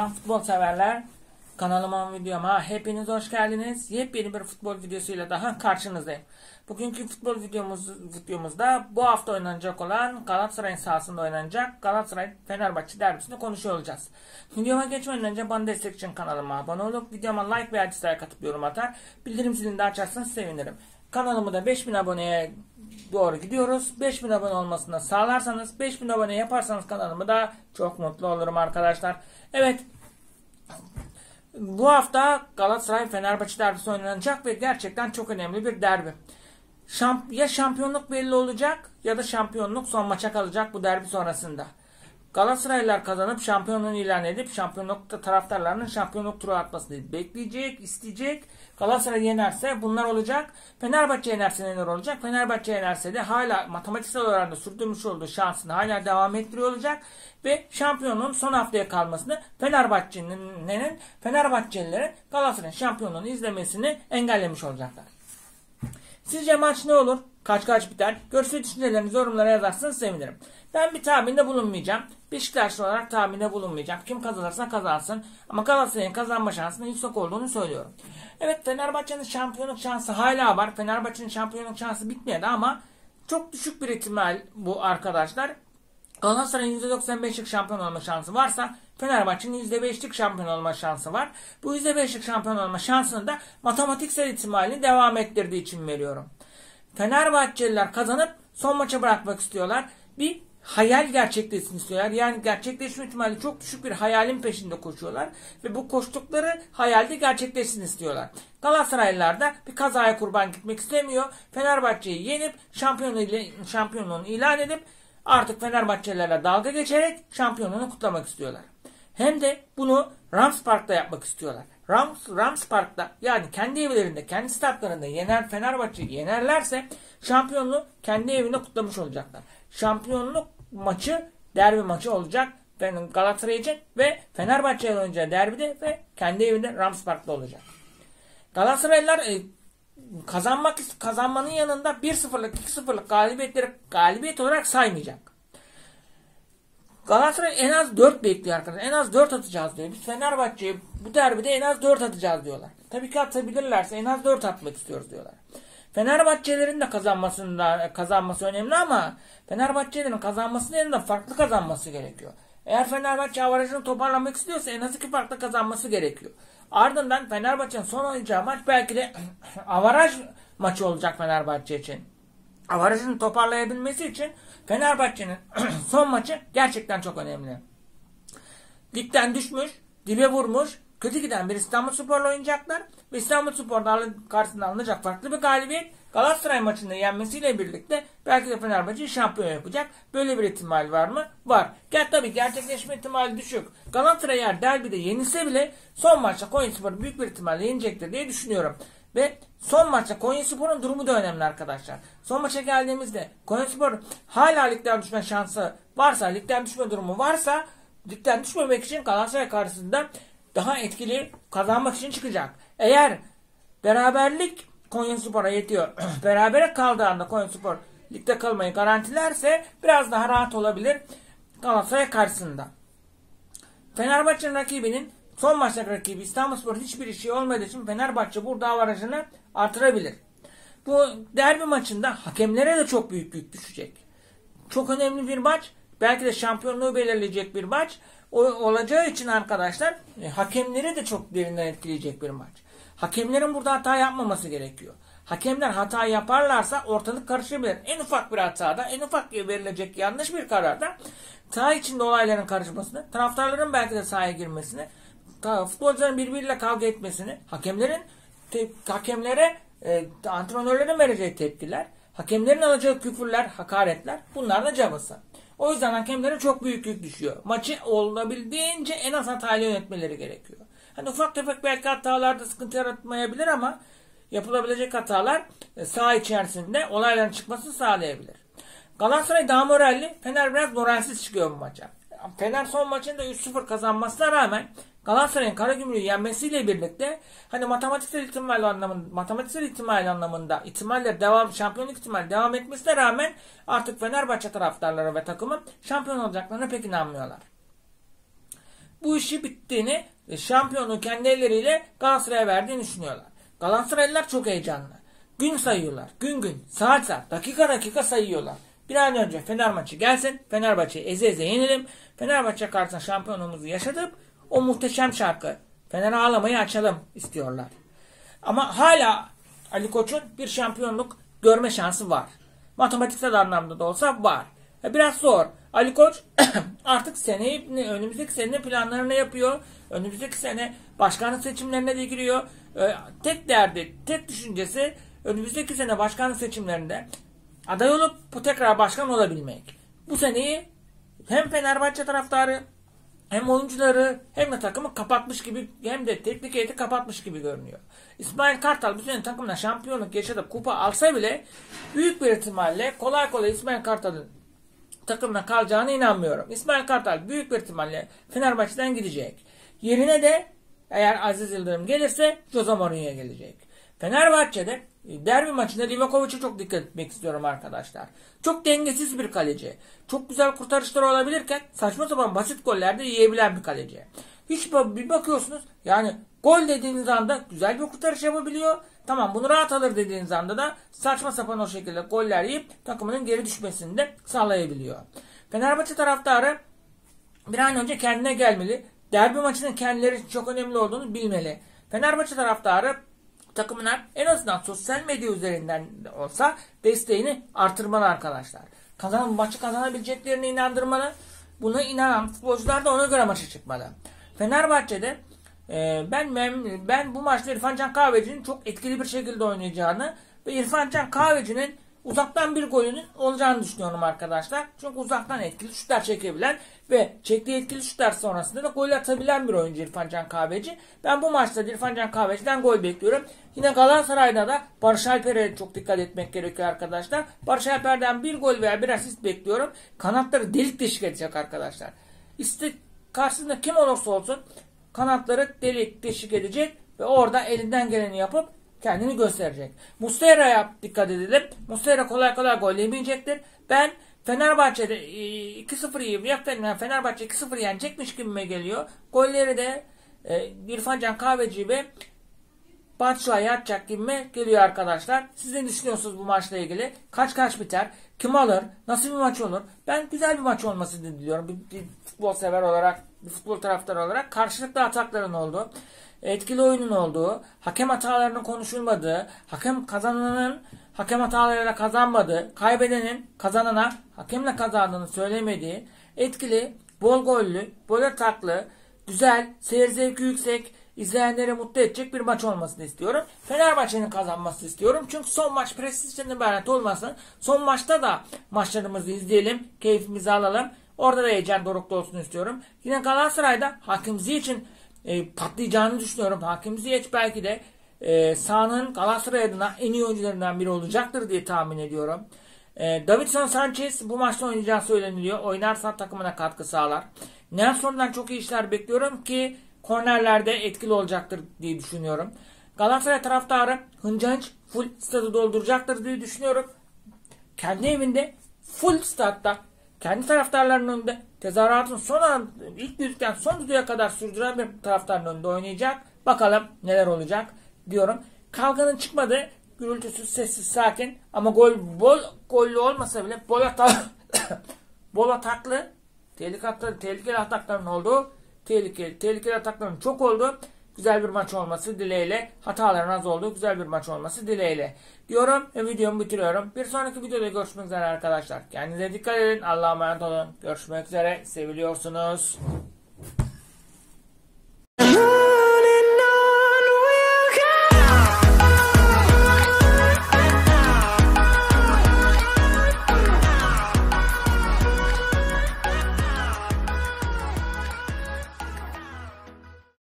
Selam futbol severler. Kanalıma, videoma hepiniz hoş geldiniz. Yepyeni bir futbol videosuyla daha karşınızdayım. Bugünkü futbol videomuzda bu hafta oynanacak olan Galatasaray'ın sahasında oynanacak Galatasaray-Fenerbahçe derbisini konuşuyor olacağız. Videoma geçmeden önce bana destek için kanalıma abone olup videoma like veya dislike atıp yorum atar. Bildirim zilini de açarsanız sevinirim. Kanalımı da 5000 aboneye doğru gidiyoruz. 5000 abone olmasını sağlarsanız, 5000 abone yaparsanız kanalımı da çok mutlu olurum arkadaşlar. Evet. Bu hafta Galatasaray-Fenerbahçe derbisi oynanacak ve gerçekten çok önemli bir derbi. Ya şampiyonluk belli olacak ya da şampiyonluk son maça kalacak bu derbi sonrasında. Galatasaraylılar kazanıp şampiyonluğunu ilan edip şampiyonlukta taraftarlarının şampiyonluk turu atmasını bekleyecek, isteyecek. Galatasaray yenerse bunlar olacak. Fenerbahçe yenerse neler olacak? Fenerbahçe yenerse de hala matematiksel olarak da sürdürmüş olduğu şansını hala devam ettiriyor olacak. Ve şampiyonluğun son haftaya kalmasını Fenerbahçelilerin Galatasaray'ın şampiyonluğunu izlemesini engellemiş olacaklar. Sizce maç ne olur? Kaç biter? Görüş ve düşüncelerinizi yorumlara yazarsanız sevinirim. Ben bir tahminde bulunmayacağım. Beşiktaşlı olarak tahminde bulunmayacağım. Kim kazanırsa kazansın. Ama Galatasaray'ın kazanma şansının yüksek olduğunu söylüyorum. Evet, Fenerbahçe'nin şampiyonluk şansı hala var. Fenerbahçe'nin şampiyonluk şansı bitmedi ama çok düşük bir ihtimal bu arkadaşlar. Galatasaray'ın %95'lik şampiyon olma şansı varsa Fenerbahçe'nin %5'lik şampiyon olma şansı var. Bu %5'lik şampiyon olma şansını da matematiksel ihtimalini devam ettirdiği için veriyorum. Fenerbahçeliler kazanıp son maça bırakmak istiyorlar. Bir hayal gerçekleşsin istiyorlar. Yani gerçekleşme ihtimali çok düşük bir hayalin peşinde koşuyorlar. Ve bu koştukları hayalde gerçekleşsin istiyorlar. Galatasaraylılar da bir kazaya kurban gitmek istemiyor. Fenerbahçe'yi yenip şampiyonluğunu ilan edip artık Fenerbahçelilerle dalga geçerek şampiyonluğunu kutlamak istiyorlar. Hem de bunu Rams Park'ta yapmak istiyorlar. Rams Park'ta, yani kendi evlerinde, kendi statlarında Fenerbahçe'yi yenerlerse şampiyonluğu kendi evinde kutlamış olacaklar. Şampiyonluk maçı derbi maçı olacak Galatasaray için ve Fenerbahçe'yle oynayacağı derbide ve kendi evinde Rams Park'ta olacak. Galatasaraylılar kazanmanın yanında 1-0'lık 2-0'lık galibiyetleri galibiyet olarak saymayacak. Galatasaray en az 4 bekliyor arkadaşlar. En az 4 atacağız diyor. Biz Fenerbahçe'ye bu derbide en az 4 atacağız diyorlar. Tabii ki atabilirlerse en az 4 atmak istiyoruz diyorlar. Fenerbahçelerin de kazanması önemli ama Fenerbahçelerin kazanmasının yanında farklı kazanması gerekiyor. Eğer Fenerbahçe avarajını toparlamak istiyorsa en az 2 farklı kazanması gerekiyor. Ardından Fenerbahçe'nin son oynayacağı maç belki de avaraj maçı olacak Fenerbahçe için. Avarajını toparlayabilmesi için Fenerbahçe'nin son maçı gerçekten çok önemli. Ligden düşmüş, dibe vurmuş, kötü giden bir İstanbulspor'la oynayacaklar. Ve İstanbulspor'da karşısında alınacak farklı bir galibiyet Galatasaray maçında yenmesiyle birlikte belki de Fenerbahçe'yi şampiyon yapacak. Böyle bir ihtimal var mı? Var. Tabii gerçekleşme ihtimali düşük. Galatasaray eğer derbide yenilse bile son maçta Konyaspor'u büyük bir ihtimalle yenecektir diye düşünüyorum. Ve son maçta Konyaspor'un durumu da önemli arkadaşlar. Son maça geldiğimizde Konyaspor hala ligden düşme şansı varsa, ligden düşme durumu varsa, ligden düşmemek için Galatasaray karşısında daha etkili kazanmak için çıkacak. Eğer beraberlik Konyaspor'a yetiyor, berabere kaldığı anda Konyaspor ligde kalmayı garantilerse biraz daha rahat olabilir Galatasaray karşısında. Fenerbahçe'nin rakibinin son maçtaki rakibi İstanbulspor hiçbir işi olmadığı için Fenerbahçe burada avarajını artırabilir. Bu derbi maçında hakemlere de çok büyük yük düşecek. Çok önemli bir maç. Belki de şampiyonluğu belirleyecek bir maç. Olacağı için arkadaşlar hakemleri de çok derinden etkileyecek bir maç. Hakemlerin burada hata yapmaması gerekiyor. Hakemler hata yaparlarsa ortalık karışabilir. En ufak bir hatada, en ufak verilecek yanlış bir kararda saha içinde olayların karışmasını, taraftarların belki de sahaya girmesini, futbolcuların birbiriyle kavga etmesini, hakemlere antrenörlerin vereceği tepkiler, hakemlerin alacağı küfürler, hakaretler, bunlar da cabası. O yüzden hakemlere çok büyük yük düşüyor. Maçı olabildiğince en az hatayla yönetmeleri gerekiyor. Hani ufak tefek belki hatalarda sıkıntı yaratmayabilir ama yapılabilecek hatalar saha içerisinde olayların çıkmasını sağlayabilir. Galatasaray daha moralli, Fener biraz moralsiz çıkıyor bu maça. Fener son maçında 3-0 kazanmasına rağmen Galatasaray'ın Karagümrük'ü yenmesiyle birlikte hani matematiksel ihtimal anlamında şampiyonluk ihtimali devam etmesine rağmen artık Fenerbahçe taraftarları ve takımın şampiyon olacaklarına pek inanmıyorlar. bu işi bittiğini, şampiyonluğu kendi elleriyle Galatasaray'a verdiğini düşünüyorlar. Galatasaraylılar çok heyecanlı. Gün sayıyorlar. Gün, saat, dakika sayıyorlar. Bir an önce Fener maçı gelsin. Fenerbahçe'yi eze eze yenelim. Fenerbahçe karşısında şampiyonluğumuzu yaşatıp o muhteşem şarkı Fener'e ağlamayı açalım istiyorlar. Ama hala Ali Koç'un bir şampiyonluk görme şansı var. Matematiksel anlamda da olsa var. Biraz zor. Ali Koç artık önümüzdeki sene planlarını yapıyor. Önümüzdeki sene başkanlık seçimlerine de giriyor. Tek derdi, tek düşüncesi önümüzdeki sene başkanlık seçimlerinde aday olup bu tekrar başkan olabilmek. Bu seneyi hem Fenerbahçe taraftarı hem oyuncuları hem de takımı kapatmış gibi, hem de teknik heyeti kapatmış gibi görünüyor. İsmail Kartal bu sene takımla şampiyonluk yaşatıp kupa alsa bile büyük bir ihtimalle kolay kolay İsmail Kartal'ın takımla kalacağına inanmıyorum. İsmail Kartal büyük bir ihtimalle Fenerbahçe'den gidecek. Yerine de eğer Aziz Yıldırım gelirse Jose Mourinho gelecek. Fenerbahçe'de derbi maçında Livakovic'e çok dikkat etmek istiyorum arkadaşlar. Çok dengesiz bir kaleci. Çok güzel kurtarışları olabilirken saçma sapan basit gollerde yiyebilen bir kaleci. Hiç bir bakıyorsunuz yani gol dediğiniz anda güzel bir kurtarış yapabiliyor. Tamam bunu rahat alır dediğiniz anda da saçma sapan o şekilde goller yiyip takımının geri düşmesini de sağlayabiliyor. Fenerbahçe taraftarı bir an önce kendine gelmeli. Derbi maçının kendileri için çok önemli olduğunu bilmeli. Fenerbahçe taraftarı takımına en azından sosyal medya üzerinden olsa desteğini artırmalı arkadaşlar. Maçı kazanabileceklerine inandırmalı. Buna inanan futbolcular da ona göre maça çıkmalı. Fenerbahçe'de ben bu maçta İrfan Can Kahveci'nin çok etkili bir şekilde oynayacağını ve İrfan Can Kahveci'nin uzaktan bir golünün olacağını düşünüyorum arkadaşlar. Çünkü uzaktan etkili şutlar çekebilen ve çektiği etkili şutlar sonrasında da gol atabilen bir oyuncu İrfan Can Kahveci. Ben bu maçta İrfan Can Kahveci'den gol bekliyorum. Yine Galatasaray'da da Barış Alper'e çok dikkat etmek gerekiyor arkadaşlar. Barış Alper'den bir gol veya bir asist bekliyorum. Kanatları delik deşik edecek arkadaşlar. Karşısında kim olursa olsun kanatları delik deşik edecek ve orada elinden geleni yapıp kendini gösterecek. Muslera'ya dikkat edelim. Muslera kolay kolay gol yemeyecektir. Ben Fenerbahçe'de 2-0 Fenerbahçe 2-0 yenecekmiş gibime geliyor. Golleri de İrfan Can Kahveci ve Batshuayi atacak gibime geliyor arkadaşlar. Siz ne düşünüyorsunuz bu maçla ilgili? Kaç biter? Kim alır? Nasıl bir maç olur? Ben güzel bir maç olmasını diliyorum. Bir futbol sever olarak, bir futbol taraftarı olarak karşılıklı atakların olduğu, etkili oyunun olduğu, hakem hatalarının konuşulmadığı, hakem hatalarıyla kazanmadığı, kaybedenin kazanana hakemle kazandığını söylemediği, etkili, bol gollü, bol ataklı, güzel, seyir zevki yüksek, izleyenleri mutlu edecek bir maç olmasını istiyorum. Fenerbahçe'nin kazanmasını istiyorum. Çünkü son maç prestijden ibaret olmasın. Son maçta da maçlarımızı izleyelim, keyfimizi alalım. Orada da heyecan dorukta olsun istiyorum. Yine Galatasaray'da Hakim Ziyech'in patlayacağını düşünüyorum. Hakim Ziyech belki de sahanın Galatasaray adına en iyi oyuncularından biri olacaktır diye tahmin ediyorum. Davinson Sanchez bu maçta oynayacağı söyleniliyor. Oynarsa takımına katkı sağlar. Nelson'dan çok iyi işler bekliyorum ki kornerlerde etkili olacaktır diye düşünüyorum. Galatasaray taraftarı hınca full stadı dolduracaktır diye düşünüyorum. Kendi evinde full statta kendi taraftarlarının önünde tezahüratın ilk düdükten son düdüğe kadar sürdüren bir taraftarın önünde oynayacak. Bakalım neler olacak diyorum. Kavganın çıkmadığı, gürültüsüz, sessiz, sakin ama gollü olmasa bile bol ataklı, tehlikeli atakların olduğu, tehlikeli atakların çok olduğu güzel bir maç olması dileğiyle, hataların az olduğu güzel bir maç olması dileğiyle diyorum ve videomu bitiriyorum. Bir sonraki videoda görüşmek üzere arkadaşlar. Kendinize dikkat edin. Allah'a emanet olun. Görüşmek üzere. Seviliyorsunuz.